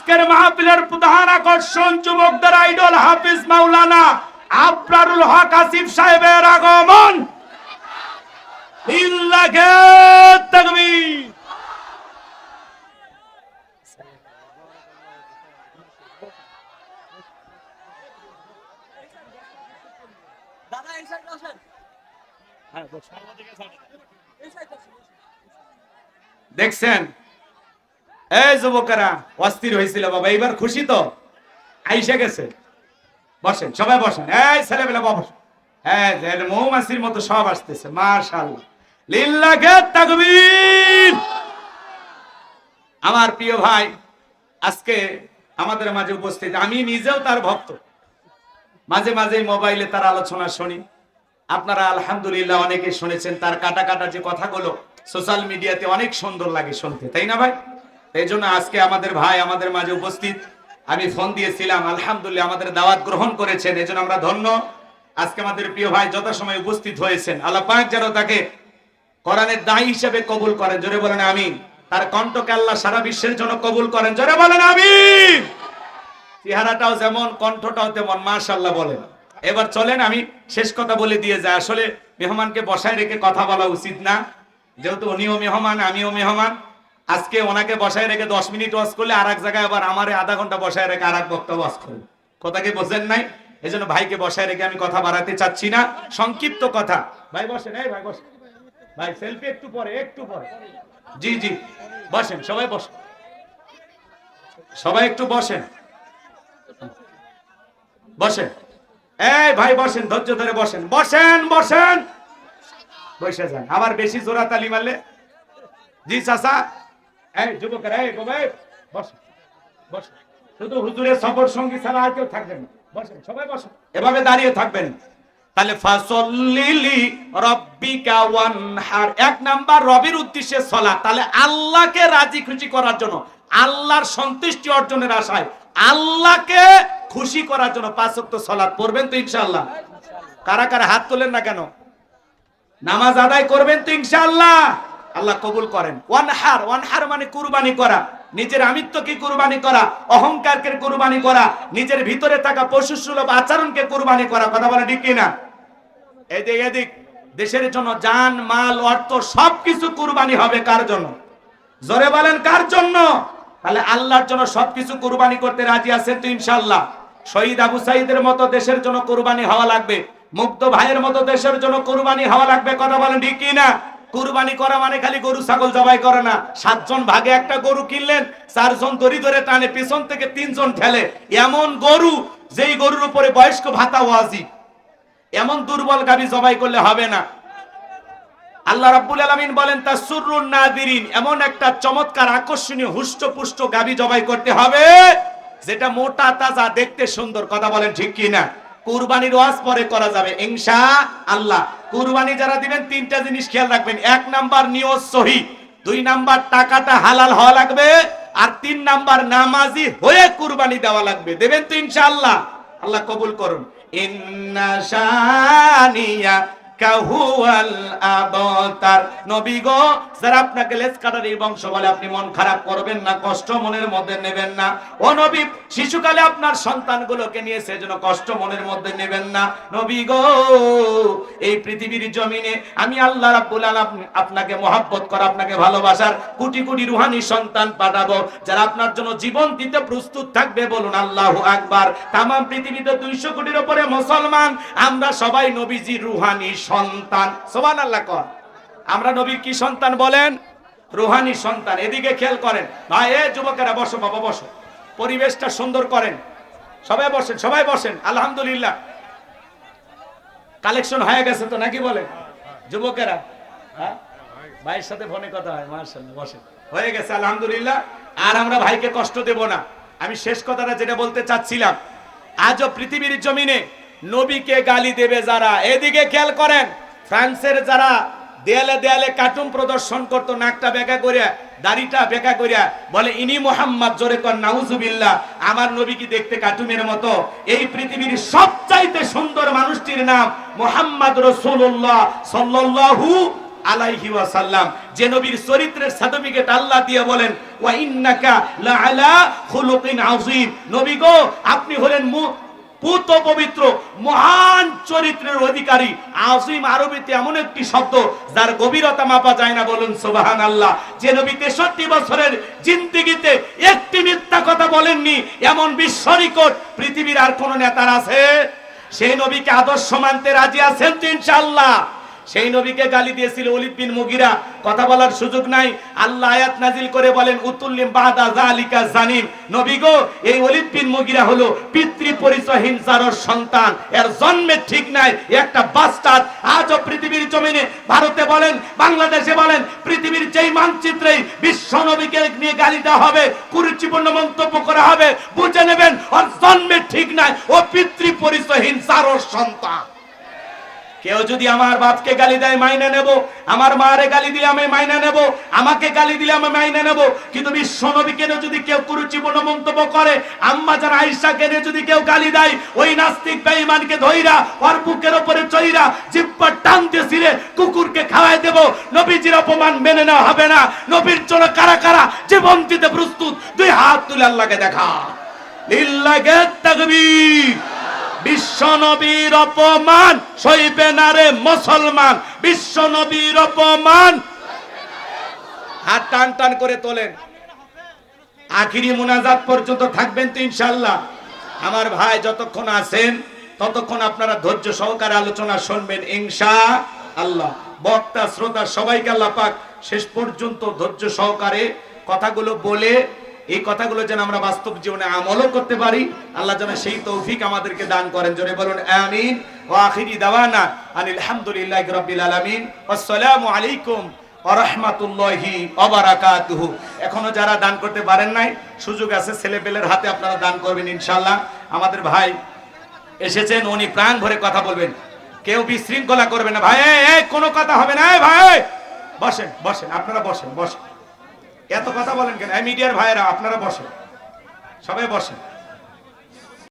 আজকের মাহফিলের প্রধান আকর্ষণ যুবকদের আইডল হাফিজ মাওলানা আবরারুল হক আসিফ সাহেবের আগমন। লিল্লাহি তাকবীর। দাদা এই সাইডে আসেন। হ্যাঁ দেখছেন এই যুবকেরা অস্থির হয়েছিল বাবা, এইবার খুশি তো আইসা গেছে। বসেন সবাই বসেন, এই ছেলেবেলা বসেন। হ্যাঁ মৌমাছির মতো সব আসতেছে, মাশাআল্লাহ। লিল্লাহি তাকবীর। আমার প্রিয় ভাই আজকে আমাদের মাঝে উপস্থিত, আমি নিজেও তার ভক্ত, মাঝে মাঝে মোবাইলে তার আলোচনা শুনি। আপনারা আলহামদুলিল্লাহ অনেকে শুনেছেন তার কাটা কাটা যে কথাগুলো সোশ্যাল মিডিয়াতে অনেক সুন্দর লাগে শুনতে, তাই না ভাই? এই জন্য আজকে আমাদের ভাই আমাদের মাঝে উপস্থিত। আমি ফোন দিয়েছিলাম, আলহামদুলিল্লাহ আমাদের দাওয়াত গ্রহণ করেছেন, এই জন্য আমরা ধন্য। আজকে আমাদের প্রিয় ভাই যথাসময়ে উপস্থিত হয়েছেন। আল্লাহ পাক যেন তাকে কোরআনের দায়ী হিসেবে কবুল করেন, জোরে বলেন আমিন। তার কণ্ঠকে আল্লাহ সারা বিশ্বের জন্য কবুল করেন, জোরে বলেন আমিন। চেহারাটাও যেমন কণ্ঠটাও তেমন, মাশাআল্লাহ বলেন। এবার চলেন আমি শেষ কথা বলে দিয়ে যাই। আসলে মেহমানকে বসায় রেখে কথা বলা উচিত না, যেহেতু উনিও মেহমান আমিও মেহমান। আজকে ওনাকে বসায় রেখে 10 মিনিট ওয়াজ করলে আর এক জায়গায় আবার আমারে আধা ঘন্টা বসায় রেখে আর এক বক্তা ওয়াজ করবে, কথা কি বোঝেন নাই? এই জন্য ভাইকে বসায় রেখে আমি কথা বাড়াতে চাচ্ছি না, সংক্ষিপ্ত কথা। ভাই বসেন, এই ভাই বসেন, ভাই সেলফি একটু পরে, একটু পরে। জি জি বসেন, সবাই বসেন, সবাই একটু বসেন, বসেন। এই ভাই বসেন, ধৈর্য ধরে বসেন, বসেন বসেন, বসে যান। আবার বেশি জোরা তালি মারলে। জি চাচা, এই যুবকেরা, এই ভাই বসেন বসেন। শুধু হুজুরের সফর সঙ্গী ছাড়া আর কেউ থাকবেন না, বসেন সবাই বসেন, এভাবে দাঁড়িয়ে থাকবেন। তাহলে ফাসল্লিলি রাব্বিকা ওয়ানহার, এক নাম্বার রবির উদ্দেশ্যে সালাত। তাহলে আল্লাহকে রাজি খুশি করার জন্য, আল্লাহর সন্তুষ্টি অর্জনের আশায়, আল্লাহকে খুশি করার জন্য 5 ওয়াক্ত সালাত পড়বেন তো ইনশাআল্লাহ? কারা কারা হাত তোলেন না কেন? নামাজ আদায় করবেন তো ইনশাআল্লাহ? আল্লাহ কবুল করেন। ওয়ানহার, ওয়ানহার মানে কুরবানি করা, নিজের আমিত্বকে কুরবানি করা, অহংকারকে কুরবানি করা, নিজের ভিতরে থাকা পশুসুলভ আচরণকে কুরবানি করা, কথা বলে ঠিক কিনা? এদিক দেশের জন্য জান মাল অর্থ সবকিছু কুরবানি হবে। কার জন্য? জোরে বলেন কার জন্য? তাহলে আল্লাহর জন্য সবকিছু কুরবানি করতে রাজি আছেন তো ইনশাআল্লাহ? শহীদ আবু সাঈদের মতো দেশের জন্য কুরবানি হওয়া লাগবে, মুগ্ধ ভাইয়ের মতো দেশের জন্য কুরবানি হওয়া লাগবে, কথা বলেন ঠিক কিনা? কুরবানি করা মানে খালি গরু ছাগল জবাই করে না। 7 জন ভাগে একটা গরু কিনলেন, 4 জন দড়ি ধরে টানে, পেছন থেকে 3 জন ঠেলে। এমন গরু যেই গরুর উপরে বয়স্ক ভাতা ওয়াজিব, এমন দুর্বল গাবি জবাই করলে হবে না। আল্লাহ রাব্বুল আলামিন বলেন তাসুরুন নাদিরিন, এমন একটা চমৎকার আকর্ষণীয় হুষ্টপুষ্ট গাবি জবাই করতে হবে যেটা মোটা তাজা দেখতে সুন্দর, কথা বলেন ঠিক কি না? কুরবানির ওয়াজ পরে করা যাবে ইনশাআল্লাহ। কুরবানি যারা দিবেন 3টা জিনিস খেয়াল রাখবেন। 1 নাম্বার নিয়ত সহি, 2 নাম্বার টাকাটা হালাল হওয়া লাগবে, আর 3 নাম্বার নামাজি হয়ে কুরবানি দেওয়া লাগবে। দেবেন তো ইনশাআল্লাহ? আল্লাহ কবুল করুন। ইন্না শানিয়া কাহুয়াল আবতার। নবী গো, যারা আপনাকে লেজ কাটারি বংশ বলে আপনি মন খারাপ করবেন না, কষ্ট মনের মধ্যে নেবেন না। ও নবী, শিশুকালে আপনার সন্তানগুলোকে নিয়ে সেজন্য কষ্ট মনের মধ্যে নেবেন না। নবী গো, এই পৃথিবীর জমিনে আমি আল্লাহ রাব্বুল আলামিন আপনাকে মহব্বত করা, আপনাকে ভালোবাসার কোটি কোটি রুহানি সন্তান পাঠাবো, যারা আপনার জন্য জীবন দিতে প্রস্তুত থাকবে। বলুন আল্লাহু আকবার। তাম পৃথিবীতে 200 কোটির উপরে মুসলমান, আমরা সবাই নবীজির রুহানি সন্তান। সুবহানাল্লাহ কর। আমরা নবীর কি সন্তান বলেন? রুহানি সন্তান। এদিকে খেয়াল করেন ভাই, এ যুবকেরা বসো বাবা, বসো, পরিবেশটা সুন্দর করেন, সবাই বসেন, সবাই বসেন। আলহামদুলিল্লাহ কালেকশন হয়ে গেছে তো নাকি বলেন যুবকেরা? হ্যাঁ, ভাইয়ের সাথে ফোনে কথা হয়, মাশাআল্লাহ, বসেন, হয়ে গেছে আলহামদুলিল্লাহ। আর আমরা ভাইকে কষ্ট দেব না। আমি শেষ কথাটা যেটা বলতে চাচ্ছিলাম, আজও পৃথিবীর জমিনে নবীকে গালি দেবে যারা, এদিকে খেয়াল করেন, ফ্রান্সের যারা দেয়ালে দেয়ালে কার্টুন প্রদর্শন করতো, নাকটা বেঁকা করিয়া, দাড়িটা বেঁকা করিয়া, বলে ইনি মুহাম্মদ, জোরে কর নাউজুবিল্লাহ। আমার নবী কি দেখতে কার্টুনের মতো? এই পৃথিবীর সবচাইতে সুন্দর মানুষটির নাম মুহাম্মদ রাসূলুল্লাহ সাল্লাল্লাহু আলাইহি ওয়াসাল্লাম, যে নবীর চরিত্রের সার্টিফিকেট আল্লাহ দিয়ে বলেন ওয়া ইন্নাকা লাআলা খুলুকিন আযীম, নবী গো আপনি হলেন পুত পবিত্র মহান চরিত্রের অধিকারী। আযীম আরবিতে এমন একটি শব্দ যার গভীরতা মাপা যায় না, বলুন সুবহানাল্লাহ। যে নবী 63 বছরের জিন্দেগিতে একটি মিথ্যা কথা বলেননি, এমন বিশ্ব রেকর্ড পৃথিবীর আর কোন নেতার আছে? সেই নবীকে আদর্শ মানতে রাজি আছেন তো ইনশাআল্লাহ? সেই নবীকে গালি দিয়েছিল ওলীদ বিন মুগীরা, কথা বলার সুযোগ নাই। আল্লাহ আয়াত নাজিল করে বলেন উতুল্লিম বাদা যালিকা জানিম, নবী গো এই ওলীদ বিন মুগীরা হলো পিতৃ পরিচয়হীন জারর সন্তান, এর জন্মের ঠিক নাই, একটা বাস্টার্ড। আজও পৃথিবীর জমিনে, ভারতে বলেন, বাংলাদেশে বলেন, পৃথিবীর যেই মানচিত্রেই বিশ্ব নবীকে নিয়ে গালি দেওয়া হবে, কুরুচিপূর্ণ মন্তব্য করা হবে, বুঝে নেবেন ওর জন্মের ঠিক নাই, ও পিতৃ পরিচয়হীন জারর সন্তান। কেউ যদি আমার বাপকে গালি দেয় মাইনে নেব, আমার মারে গালি দিলে আমি মাইনে নেব, আমাকে গালি দিলে আমি মাইনে নেব। কিন্তু বিশ্ব নবীকে যদি কেউ কুরুচিপূর্ণ মন্তব্য করে, আম্মা জান আয়েশাকে যদি কেউ গালি দেয়, ওই নাস্তিক বেঈমানকে ধইরা ওর বুকের উপরে চইরা জিহ্বা টানতে ছিঁড়ে কুকুরকে খাওয়াই দেব। নবীজির অপমান মেনে নেওয়া হবে না। নবীর জন্য কারা কারা জীবন দিতে প্রস্তুত, দুই হাত তুলে আল্লাহকে দেখা। লিল্লাহি তাকবীর। বিশ্ব নবীর অপমান সইবে না রে মুসলমান, বিশ্ব নবীর অপমান। হাত টান টান করে তোলেন, আখিরি মুনাজাত পর্যন্ত থাকবেন তো ইনশাআল্লাহ? আমার ভাই যতক্ষণ আছেন ততক্ষণ আপনারা ধৈর্য সহকারে আলোচনা শুনবেন ইনশাআল্লাহ। বক্তা শ্রোতা সবাইকে আল্লাহ পাক শেষ পর্যন্ত ধৈর্য সহকারে কথাগুলো বলে, এই কথাগুলো যেন আমরা বাস্তব জীবনে আমলও করতে পারি, আল্লাহ যেন সেই তৌফিক আমাদেরকে দান করেন। জোরে বলুন আমিন। ওয়া আখিরি দাওয়ানা আনিল হামদুলিল্লাহি রাব্বিল আলামিন। আসসালামু আলাইকুম ওয়া রাহমাতুল্লাহি ওয়া বারাকাতুহু। এখনো যারা দান করতে পারেন নাই, সুযোগ আছে, ছেলেপেলের হাতে আপনারা দান করবেন ইনশাআল্লাহ। আমাদের ভাই এসেছেন, উনি প্রাণ ভরে কথা বলবেন, কেউ বিশৃঙ্খলা করবে না ভাই। এই কোনো কথা হবে না। ভাই বসেন বসেন, আপনারা বসেন বসেন, এত কথা বলেন কেন? মিডিয়ার ভাইয়েরা আপনারা বসেন, সবাই বসেন।